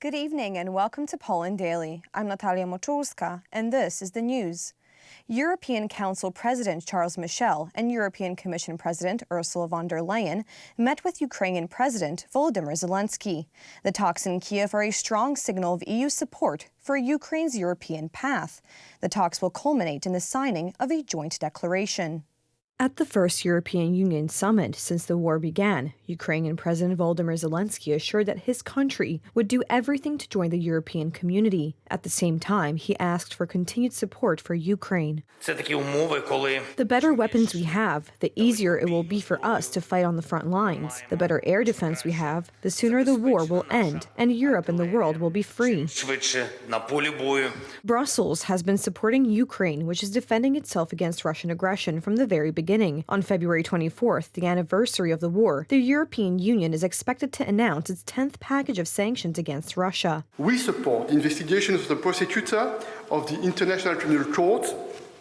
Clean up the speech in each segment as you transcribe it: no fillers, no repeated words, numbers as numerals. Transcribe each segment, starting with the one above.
Good evening and welcome to Poland Daily. I'm Natalia Moczulska, and this is the news. European Council President Charles Michel and European Commission President Ursula von der Leyen met with Ukrainian President Volodymyr Zelensky. The talks in Kiev are a strong signal of EU support for Ukraine's European path. The talks will culminate in the signing of a joint declaration. At the first European Union summit since the war began, Ukrainian President Volodymyr Zelensky assured that his country would do everything to join the European community. At the same time, he asked for continued support for Ukraine. The better weapons we have, the easier it will be for us to fight on the front lines. The better air defense we have, the sooner the war will end and Europe and the world will be free. Brussels has been supporting Ukraine, which is defending itself against Russian aggression from the very beginning. On February 24th, the anniversary of the war, the European Union is expected to announce its 10th package of sanctions against Russia. We support the investigations of the prosecutor of the International Criminal Court.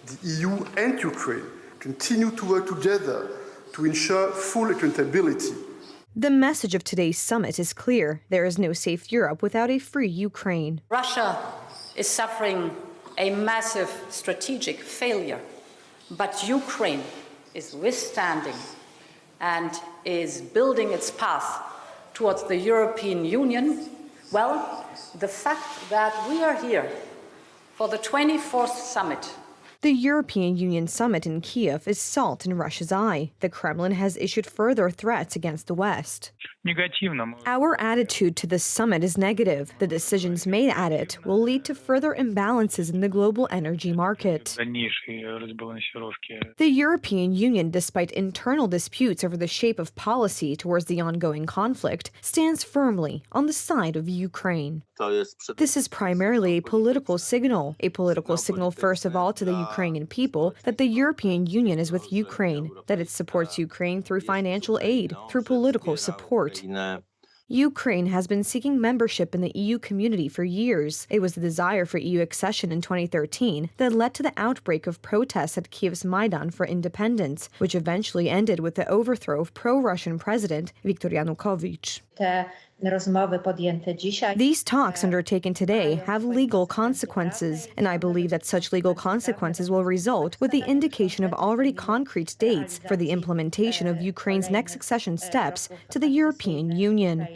The EU and Ukraine continue to work together to ensure full accountability. The message of today's summit is clear. There is no safe Europe without a free Ukraine. Russia is suffering a massive strategic failure, but Ukraine is withstanding and is building its path towards the European Union. Well, the fact that we are here for the 24th summit. The European Union summit in Kiev is salt in Russia's eye. The Kremlin has issued further threats against the West. Our attitude to this summit is negative. The decisions made at it will lead to further imbalances in the global energy market. The European Union, despite internal disputes over the shape of policy towards the ongoing conflict, stands firmly on the side of Ukraine. This is primarily a political signal first of all to the Ukrainian people that the European Union is with Ukraine, that it supports Ukraine through financial aid, through political support. Ukraine has been seeking membership in the EU community for years. It was the desire for EU accession in 2013 that led to the outbreak of protests at Kiev's Maidan for independence, which eventually ended with the overthrow of pro-Russian President Viktor Yanukovych. These talks undertaken today have legal consequences, and I believe that such legal consequences will result with the indication of already concrete dates for the implementation of Ukraine's next accession steps to the European Union.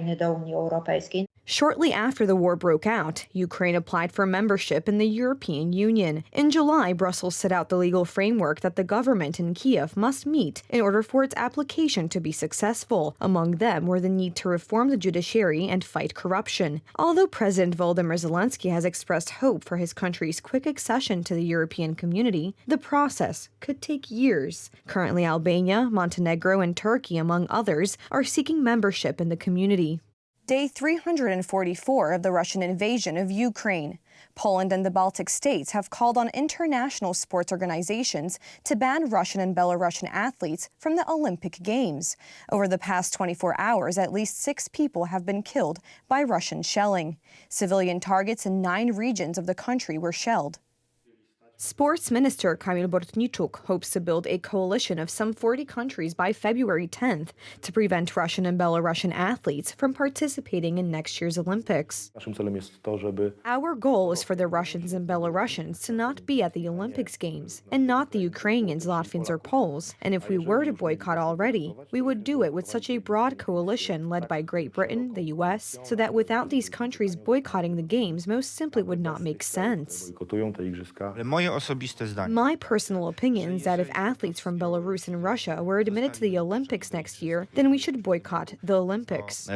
Shortly after the war broke out, Ukraine applied for membership in the European Union. In July, Brussels set out the legal framework that the government in Kiev must meet in order for its application to be successful. Among them were the need to reform the judiciary and fight corruption. Although President Volodymyr Zelensky has expressed hope for his country's quick accession to the European community, the process could take years. Currently, Albania, Montenegro, and Turkey, among others, are seeking membership in the community. Day 344 of the Russian invasion of Ukraine. Poland and the Baltic states have called on international sports organizations to ban Russian and Belarusian athletes from the Olympic Games. Over the past 24 hours, at least 6 people have been killed by Russian shelling. Civilian targets in 9 regions of the country were shelled. Sports Minister Kamil Bortniczuk hopes to build a coalition of some 40 countries by February 10th to prevent Russian and Belarusian athletes from participating in next year's Olympics. Our goal is for the Russians and Belarusians to not be at the Olympics Games, and not the Ukrainians, Latvians, or Poles. And if we were to boycott already, we would do it with such a broad coalition led by Great Britain, the US, so that without these countries boycotting the Games most simply would not make sense. My personal opinion is that if athletes from Belarus and Russia were admitted to the Olympics next year, then we should boycott the Olympics.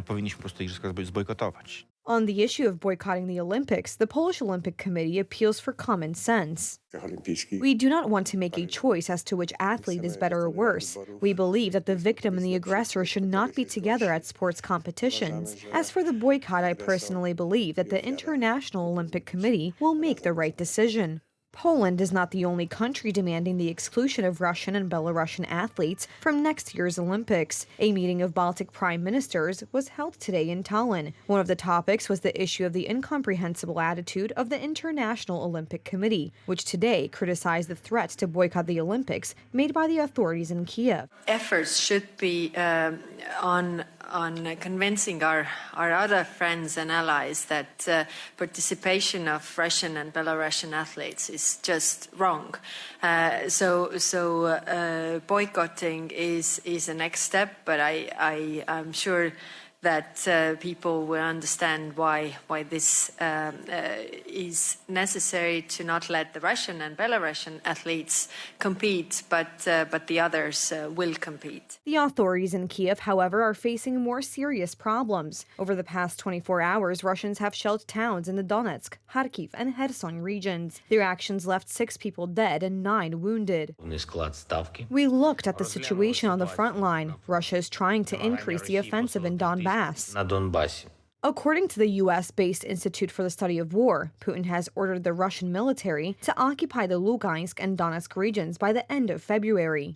On the issue of boycotting the Olympics, the Polish Olympic Committee appeals for common sense. We do not want to make a choice as to which athlete is better or worse. We believe that the victim and the aggressor should not be together at sports competitions. As for the boycott, I personally believe that the International Olympic Committee will make the right decision. Poland is not the only country demanding the exclusion of Russian and Belarusian athletes from next year's Olympics. A meeting of Baltic prime ministers was held today in Tallinn. One of the topics was the issue of the incomprehensible attitude of the International Olympic Committee, which today criticized the threats to boycott the Olympics made by the authorities in Kiev. Efforts should be on convincing our other friends and allies that participation of Russian and Belarusian athletes is just wrong. So boycotting is a next step, but I'm sure that people will understand why this is necessary to not let the Russian and Belarusian athletes compete, but the others will compete. The authorities in Kiev, however, are facing more serious problems. Over the past 24 hours, Russians have shelled towns in the Donetsk, Kharkiv, and Kherson regions. Their actions left 6 people dead and 9 wounded. We looked at the situation on the front line. Russia is trying to increase the offensive in Donbass. According to the U.S.-based Institute for the Study of War, Putin has ordered the Russian military to occupy the Lugansk and Donetsk regions by the end of February.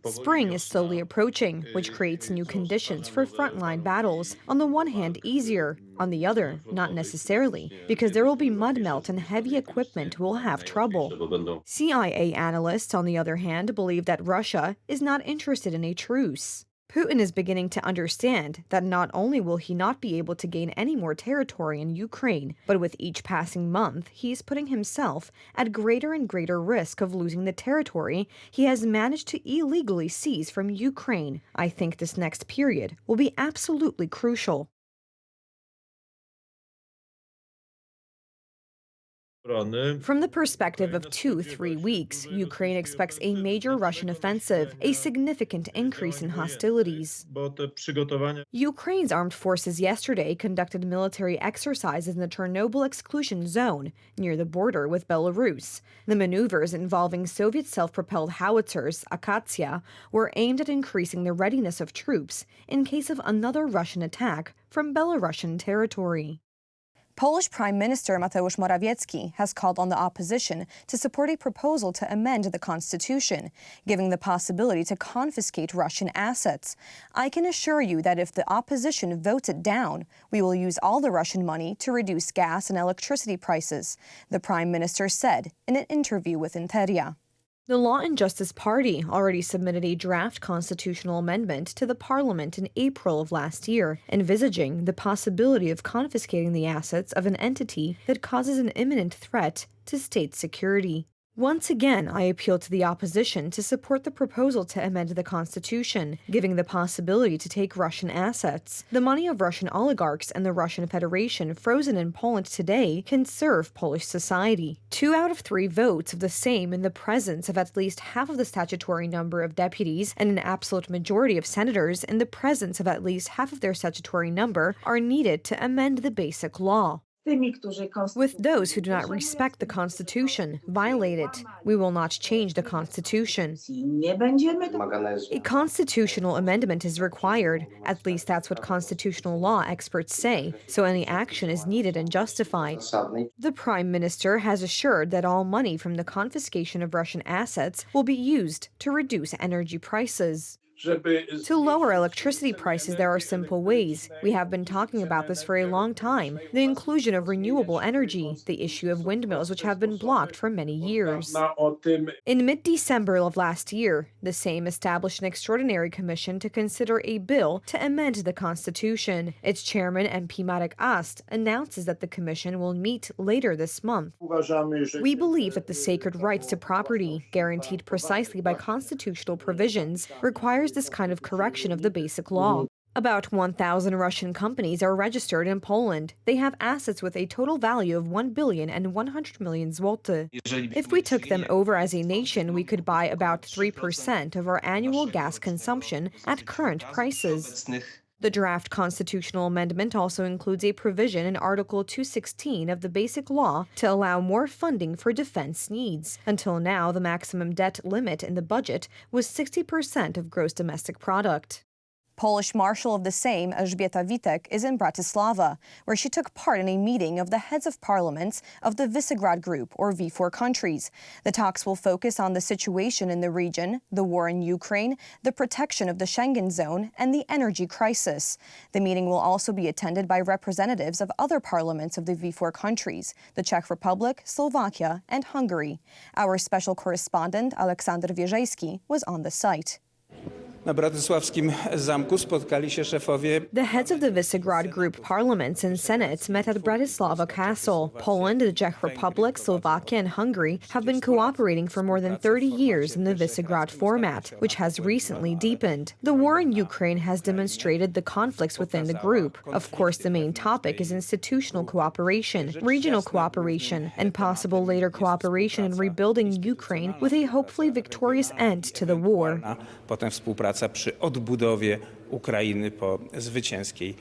Spring is slowly approaching, which creates new conditions for frontline battles. On the one hand, easier. On the other, not necessarily, because there will be mud melt and heavy equipment who will have trouble. CIA analysts, on the other hand, believe that Russia is not interested in a truce. Putin is beginning to understand that not only will he not be able to gain any more territory in Ukraine, but with each passing month, he is putting himself at greater and greater risk of losing the territory he has managed to illegally seize from Ukraine. I think this next period will be absolutely crucial. From the perspective of 2-3 weeks, Ukraine expects a major Russian offensive, a significant increase in hostilities. Ukraine's armed forces yesterday conducted military exercises in the Chernobyl exclusion zone, near the border with Belarus. The maneuvers involving Soviet self-propelled howitzers, Akatsya, were aimed at increasing the readiness of troops in case of another Russian attack from Belarusian territory. Polish Prime Minister Mateusz Morawiecki has called on the opposition to support a proposal to amend the constitution, giving the possibility to confiscate Russian assets. I can assure you that if the opposition votes it down, we will use all the Russian money to reduce gas and electricity prices, the Prime Minister said in an interview with Interia. The Law and Justice Party already submitted a draft constitutional amendment to the parliament in April of last year, envisaging the possibility of confiscating the assets of an entity that causes an imminent threat to state security. Once again, I appeal to the opposition to support the proposal to amend the constitution, giving the possibility to take Russian assets. The money of Russian oligarchs and the Russian Federation frozen in Poland today can serve Polish society. 2 out of 3 votes of the same in the presence of at least half of the statutory number of deputies and an absolute majority of senators in the presence of at least half of their statutory number are needed to amend the basic law. With those who do not respect the Constitution, violate it, we will not change the Constitution. A constitutional amendment is required, at least that's what constitutional law experts say, so any action is needed and justified. The Prime Minister has assured that all money from the confiscation of Russian assets will be used to reduce energy prices. To lower electricity prices, there are simple ways. We have been talking about this for a long time. The inclusion of renewable energy, the issue of windmills, which have been blocked for many years. In mid-December of last year, the Sejm established an extraordinary commission to consider a bill to amend the Constitution. Its chairman, MP Marek Ast, announces that the commission will meet later this month. We believe that the sacred rights to property, guaranteed precisely by constitutional provisions, requires this kind of correction of the basic law. About 1,000 Russian companies are registered in Poland. They have assets with a total value of 1 billion and 100 million zloty. If we took them over as a nation, we could buy about 3% of our annual gas consumption at current prices. The draft constitutional amendment also includes a provision in Article 216 of the Basic Law to allow more funding for defense needs. Until now, the maximum debt limit in the budget was 60% of gross domestic product. Polish Marshal of the Sejm, Elżbieta Witek, is in Bratislava, where she took part in a meeting of the heads of parliaments of the Visegrad Group, or V4 countries. The talks will focus on the situation in the region, the war in Ukraine, the protection of the Schengen zone, and the energy crisis. The meeting will also be attended by representatives of other parliaments of the V4 countries, the Czech Republic, Slovakia, and Hungary. Our special correspondent, Aleksander Wierzejski, was on the site. Na bratysławskim zamku spotkali się szefowie. The heads of the Visegrad Group parliaments and senates met at Bratislava Castle. Poland, the Czech Republic, Slovakia, and Hungary have been cooperating for more than 30 years in the Visegrad format, which has recently deepened. The war in Ukraine has demonstrated the conflicts within the group. Of course, the main topic is institutional cooperation, regional cooperation, and possible later cooperation in rebuilding Ukraine with a hopefully victorious end to the war. Potem współpraca przy odbudowie Ukrainy po zwycięskiej,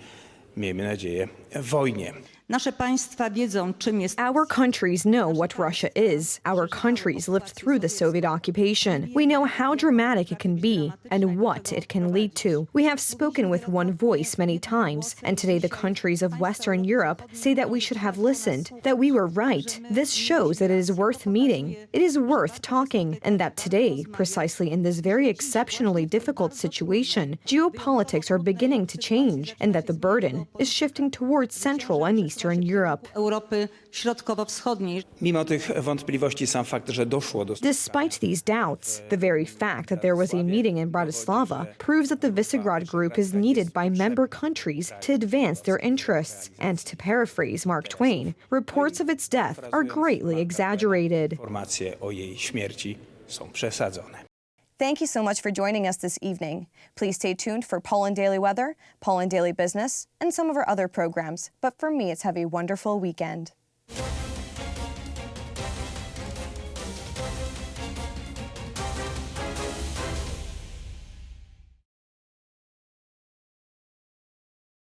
miejmy nadzieję, wojnie. Nasze państwa wiedzą, czym jest. Our countries know what Russia is. Our countries lived through the Soviet occupation. We know how dramatic it can be and what it can lead to. We have spoken with one voice many times, and today the countries of Western Europe say that we should have listened, that we were right. This shows that it is worth meeting, it is worth talking, and that today, precisely in this very exceptionally difficult situation, geopolitics are beginning to change, and that the burden is shifting towards Central and Eastern Europe. Europy Środkowo-Wschodniej. Mimo tych wątpliwości sam fakt, że doszło do... Despite these doubts, the very fact that there was a meeting in Bratislava proves that the Visegrad Group is needed by member countries to advance their interests. And to paraphrase Mark Twain, reports of its death are greatly exaggerated. Informacje o jej śmierci są przesadzone. Thank you so much for joining us this evening. Please stay tuned for Poland Daily Weather, Poland Daily Business, and some of our other programs. But for me, it's have a wonderful weekend.